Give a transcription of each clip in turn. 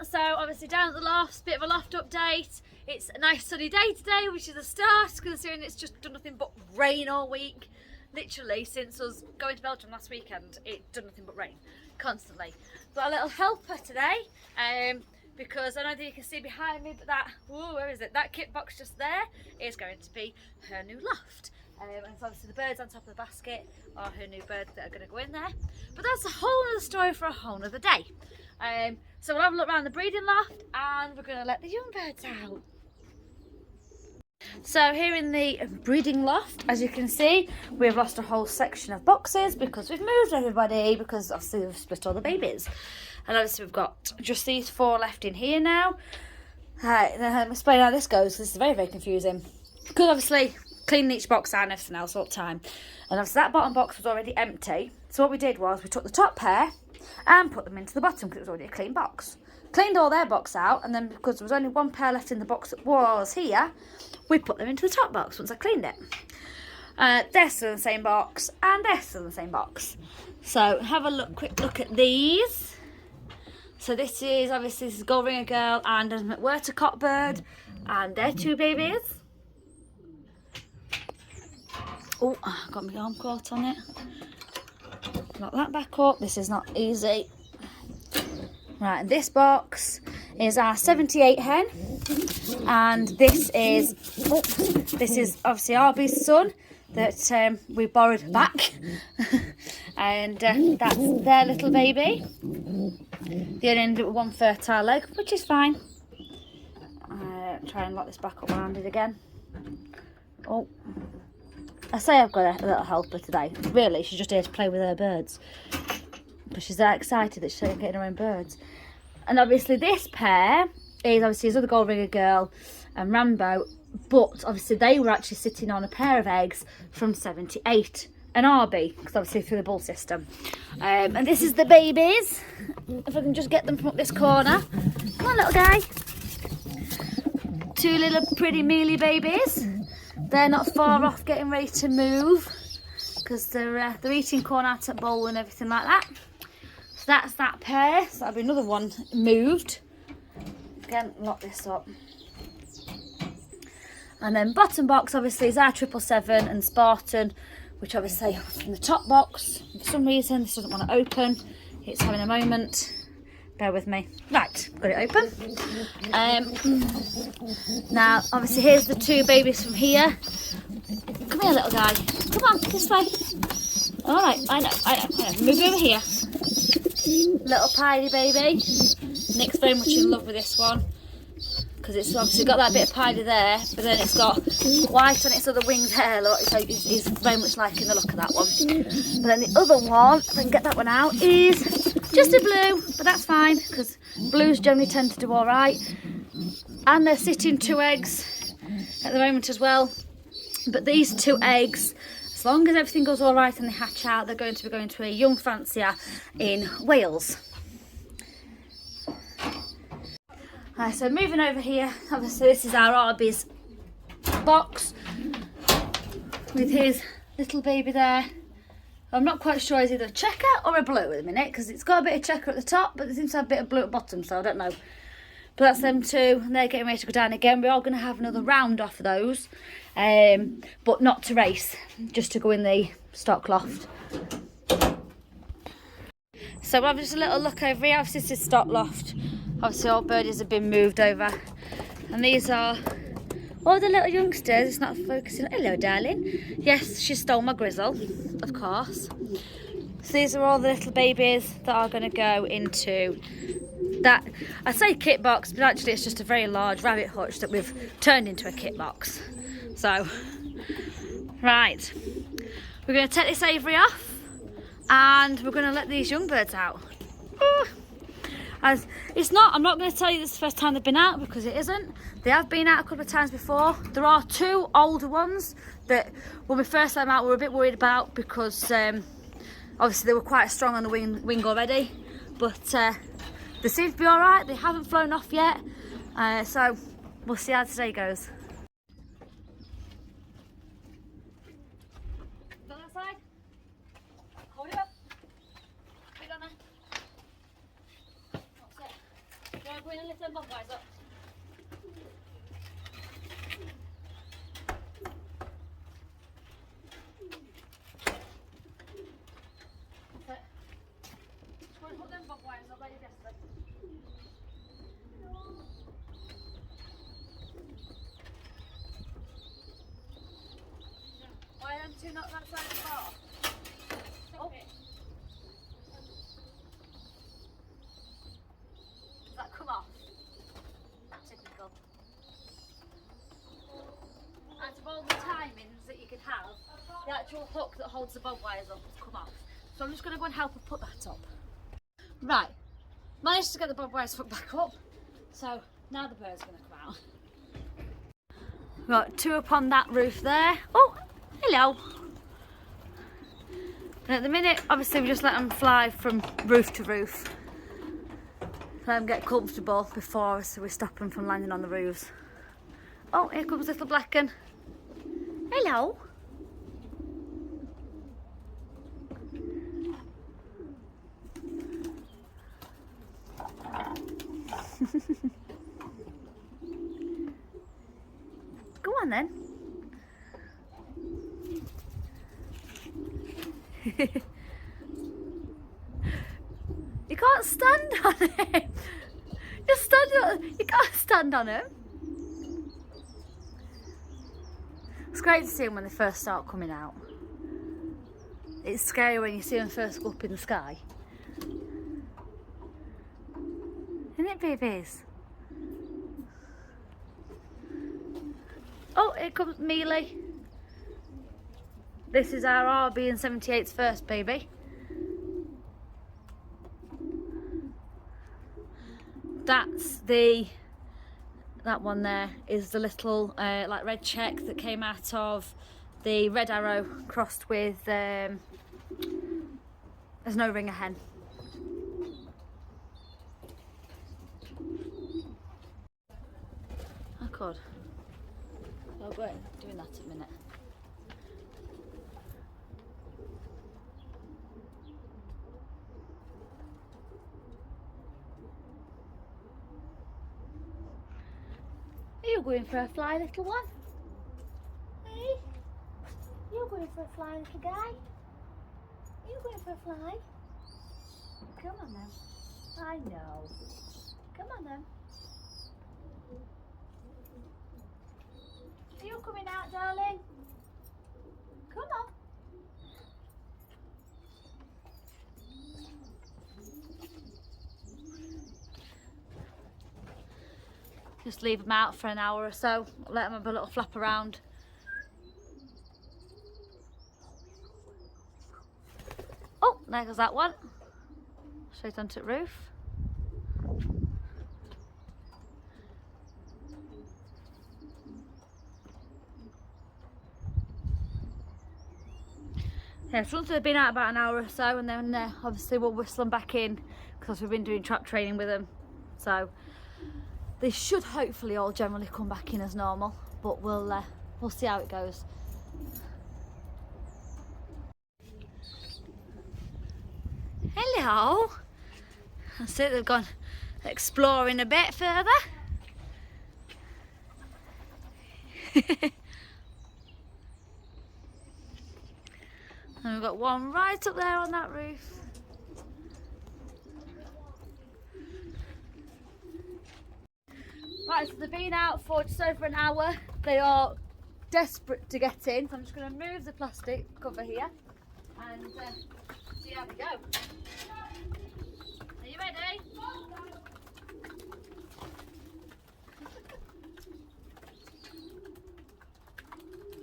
So obviously down at the loft, bit of a loft update. It's a nice sunny day today, which is a start, considering it's just done nothing but rain all week. Literally since us going to Belgium last weekend, it's done nothing but rain constantly. Got a little helper today, because I don't know if you can see behind me, but that, whoa, where is it? That kit box just there is going to be her new loft. And so obviously the birds on top of the basket are her new birds that are going to go in there. But that's a whole other story for a whole other day. So we'll have a look around the breeding loft and we're going to let the young birds out. So here in the breeding loft, as you can see, we've lost a whole section of boxes because we've moved everybody, because obviously we've split all the babies. And obviously we've got just these 4 left in here now. Then I'll explain how this goes, because this is very, very confusing. Because obviously cleaning each box out and everything else all the time. And obviously that bottom box was already empty. So what we did was we took the top pair and put them into the bottom because it was already a clean box. Cleaned all their box out, and then because there was only 1 pair left in the box that was here, we put them into the top box once I cleaned it. They're still in the same box, and they're still in the same box. So have a quick look at these. So this is obviously this is Gold Ringer Girl and a McWhirter Cockbird, and they're 2 babies. Oh, got my arm caught on it. Lock that back up. This is not easy. Right, and this box is our 78 hen, and this is obviously Arby's son that we borrowed back, and that's their little baby. They only ended up with 1 fertile egg, which is fine. Try and lock this back up around it again. Oh, I say I've got a little helper today. Really, she's just here to play with her birds. But she's that excited that she's getting her own birds. And obviously this pair is obviously his other Gold Ringer Girl and Rambo. But obviously they were actually sitting on a pair of eggs from 78. An Arby, because obviously through the bull system. And this is the babies. If I can just get them from up this corner. Come on, little guy. 2 little pretty mealy babies. They're not far off getting ready to move, because they're eating corn out at bowl and everything like that. So that's that pair. So that'll be another one moved. Again, lock this up. And then bottom box obviously is our 777 and Spartan, which obviously from the top box, for some reason this doesn't want to open. It's having a moment. Bear with me. Right, got it open. Now, obviously here's the 2 babies from here. Come here, little guy. Come on, this way. All right, I know. Move over here. Little pidy baby. Nick's very much in love with this one, because it's obviously got that bit of pidy there, but then it's got white on its other wing there. Look, so he's very much liking the look of that one. But then the other one, if I can get that one out, is just a blue, but that's fine, because blues generally tend to do all right. And they're sitting 2 eggs at the moment as well. But these 2 eggs, as long as everything goes all right and they hatch out, they're going to be going to a young fancier in Wales. Right, so moving over here, obviously this is our Arby's box with his little baby there. I'm not quite sure it's either a checker or a blue at the minute, because it's got a bit of checker at the top, but it seems to have a bit of blue at the bottom, so I don't know. But that's them 2, and they're getting ready to go down again. We are going to have another round off of those, but not to race, just to go in the stock loft. So we'll have just a little look over here. Obviously this is stock loft. Obviously all birdies have been moved over, and these are all the little youngsters. It's not focusing. Hello, darling. Yes, she stole my grizzle, of course. So these are all the little babies that are going to go into that, I say kit box, but actually it's just a very large rabbit hutch that we've turned into a kit box. So, right, we're going to take this aviary off, and we're going to let these young birds out. As it's not, I'm not going to tell you this is the first time they've been out, because it isn't. They have been out a couple of times before. There are 2 older ones that when we first let them out we were a bit worried about, because obviously they were quite strong on the wing already, but they seem to be all right. They haven't flown off yet, so we'll see how today goes. Go that side. Hold it up. Put it on there. That's it. in and lift them bob wires up. Put them bob wires up like you guessed them. Why are them two not that side of the bar? Oh. Does that come off? Typical. Out of all the timings that you could have, the actual hook that holds the bob wires up has come off. So I'm just going to go and help her put that up. Right, managed to get the bob wires hooked back up. So now the bird's going to come out. We've got two up on that roof there. Oh, hello. And at the minute, obviously we just let them fly from roof to roof. Let them get comfortable before we stop them from landing on the roofs. Oh, here comes little Blacken. Hello. Go on then. You can't stand on him. You can't stand on him. It's great to see them when they first start coming out. It's scary when you see them first go up in the sky. Isn't it, babies? Oh, here comes Mealy. This is our RB and 78's first baby. That one there is the little like red check that came out of the red arrow crossed with there's no ringer hen. I could. I'll go ahead doing that in a minute. Are you going for a fly, little one? Hey? You're going for a fly, little guy? Are you going for a fly? Come on then. I know. Come on then. Are you coming out, darling? Come on. Just leave them out for an hour or so, let them have a little flap around. Oh, there goes that one. Straight onto the roof. Yeah, so once they've been out about an hour or so, and then obviously we'll whistle them back in because we've been doing trap training with them. So they should hopefully all generally come back in as normal, but we'll see how it goes. Hello. I see they've gone exploring a bit further. And we've got one right up there on that roof. Right, so they've been out for just over an hour. They are desperate to get in, so I'm just going to move the plastic cover here and see how we go. Are you ready?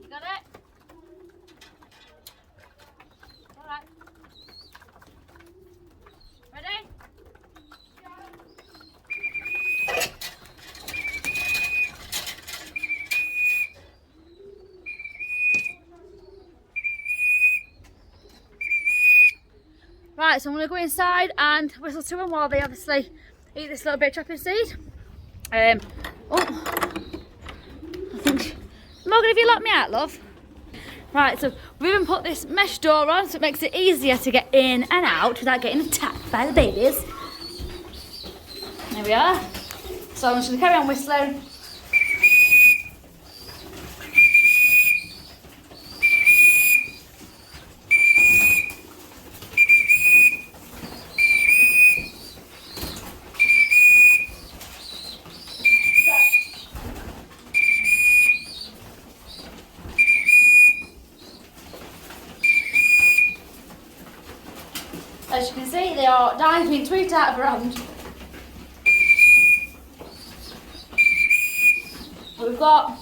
You got it? Alright. Ready? Right, so I'm going to go inside and whistle to them while they obviously eat this little bit of trapping seed. I think... Morgan, have you locked me out, love? Right, so we've even put this mesh door on so it makes it easier to get in and out without getting attacked by the babies. There we are. So I'm just going to carry on whistling. As you can see, they are diving straight out of around. We've got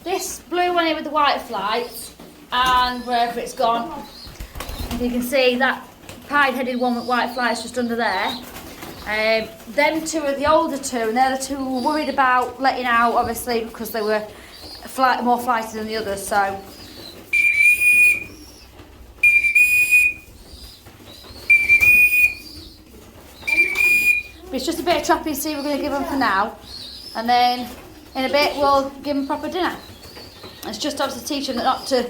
this blue one here with the white flights, and wherever it's gone, you can see that pied-headed one with white flights just under there. Them two are the older two, and they're the two we were worried about letting out, obviously, because they were more flighty than the others. So. But it's just a bit of choppy seed we're going to give them for now, and then in a bit we'll give them proper dinner. It's just obviously teach them not to,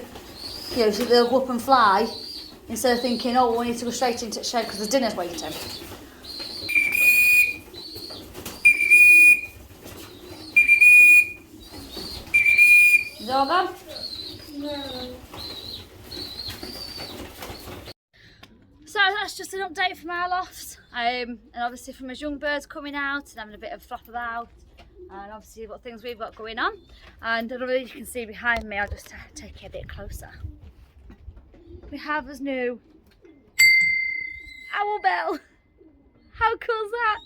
you know, so they'll go up and fly instead of thinking, oh, we need to go straight into the shed because the dinner's waiting. Is it all gone? No. So that's just an update from our loft, and obviously from as young birds coming out and having a bit of flop about, and obviously what things we've got going on. And I don't know if you can see behind me, I'll just take it a bit closer. We have this new owl bell. How cool is that?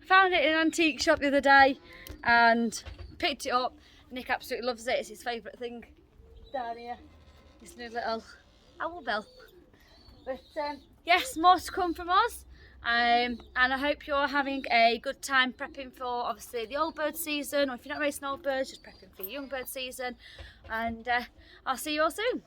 I found it in an antique shop the other day and picked it up. Nick absolutely loves it, it's his favourite thing down here, this new little owl bell. But yes, more to come from us, and I hope you're having a good time prepping for obviously the old bird season, or if you're not racing old birds, just prepping for your young bird season, and I'll see you all soon.